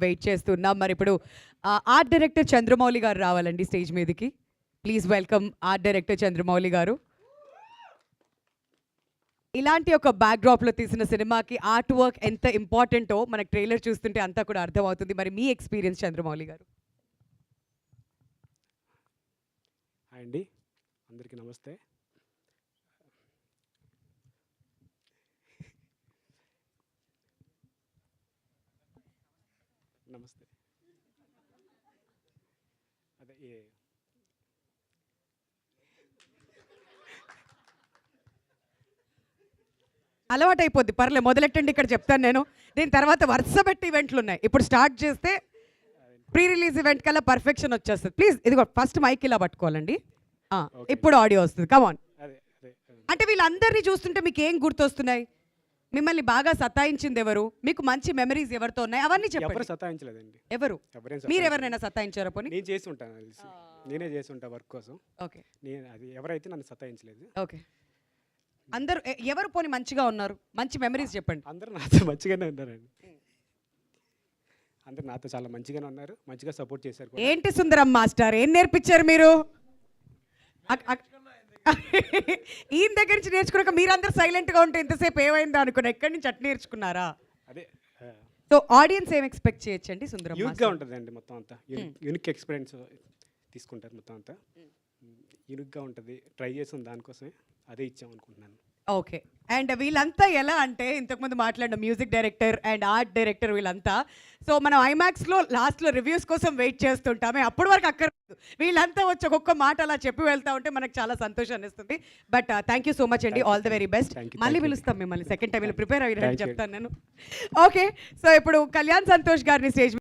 Wait చేస్తున్నాం. మరి ఇప్పుడు ఆర్ట్ డైరెక్టర్ చంద్రమౌళి గారు రావాలండి స్టేజ్ మీదకి. Please welcome art director Chandramouli గారు. ఇలాంటి ఒక బ్యాక్డ్రాప్లో తీసిన సినిమాకి ఆర్ట్ వర్క్ ఎంత ఇంపార్టెంటో మనకు ట్రైలర్ చూస్తుంటే అంతా కూడా అర్థమవుతుంది. మరి మీ ఎక్స్పీరియన్స్ చంద్రమౌళి గారు. హాయ్ అండి, అందరికీ నమస్తే. నమస్తే. అదే అలవాటు అయిపోద్ది, పర్లే మొదలెట్టండి. ఇక్కడ చెప్తాను నేను. దీని తర్వాత వరుస పెట్టి ఈవెంట్లు ఉన్నాయి. ఇప్పుడు స్టార్ట్ చేస్తే ప్రీ రిలీజ్ ఈవెంట్ కల్లా పర్ఫెక్షన్ వచ్చేస్తుంది. ప్లీజ్ ఇదిగో ఫస్ట్ మైక్ ఇలా పట్టుకోవాలండి. ఇప్పుడు ఆడియో వస్తుంది. కమాన్. అదే అదే అంటే వీళ్ళందరినీ చూస్తుంటే మీకు ఏం గుర్తొస్తున్నాయి? మిమ్మల్ని బాగా సతాయించింది ఎవరు? మీకు మంచి మెమరీస్ ఎవరితో ఉన్నాయి? అవన్నీ ఎవరు చెప్పండి. సతాయించలేదండి. ఎవరు? ఎవరైనా మీరు ఎవరినైనా సతాయించారా పోనీ? నేను చేసి ఉంటాను, తెలిసి నేనే చేసి ఉంటా వర్క్ కోసం. ఓకే నేను అది ఎవరైతే నన్ను సతాయించలేదు. ఓకే. అందరూ ఎవరు పోనీ మంచిగా ఉన్నారు? మంచి మెమరీస్ చెప్పండి. అందరూ నాతో మంచిగానే ఉన్నారండి. అందరూ నాతో చాలా మంచిగానే ఉన్నారు, మంచిగా సపోర్ట్ చేశారు కూడా. ఏంటి సుందరం మాస్టర్, ఏం నేర్పించారు మీరు? ఈయన దగ్గర నుంచి నేర్చుకున్నాక మీరందరూ సైలెంట్గా ఉంటే ఇంతసేపు ఏమైందా అనుకున్నా. ఎక్కడి నుంచి అట్ నేర్చుకున్నారా? అదే సో ఆడియన్స్ ఏం ఎక్స్పెక్ట్ చేయొచ్చండి సుందరం యూనిక్గా మాస్టర్? ఉంటుందండి మొత్తం అంతా. యూనిక్ ఎక్స్పీరియన్స్ తీసుకుంటారు మొత్తం అంతా. యూనిక్గా ఉంటుంది. ట్రై చేసాం, దానికోసమే అదే ఇచ్చాం అనుకుంటున్నాను. ఓకే. అండ్ వీళ్ళంతా ఎలా అంటే ఇంతకుముందు మాట్లాడిన music director and art director వీళ్ళంతా. సో మనం ఐమాక్స్లో లాస్ట్లో రివ్యూస్ కోసం వెయిట్ చేస్తుంటామే, అప్పటి వరకు అక్కర్లేదు. వీళ్ళంతా వచ్చి ఒక్కొక్క మాట అలా చెప్పి వెళ్తా ఉంటే మనకు చాలా సంతోషాన్ని ఇస్తుంది. But thank you so much అండి, ఆల్ ద వెరీ బెస్ట్. మళ్ళీ పిలుస్తాం మిమ్మల్ని సెకండ్ టైం. ప్రిపేర్ అయ్యారని చెప్తాను నేను. ఓకే. సో ఇప్పుడు కళ్యాణ్ సంతోష్ గారిని స్టేజ్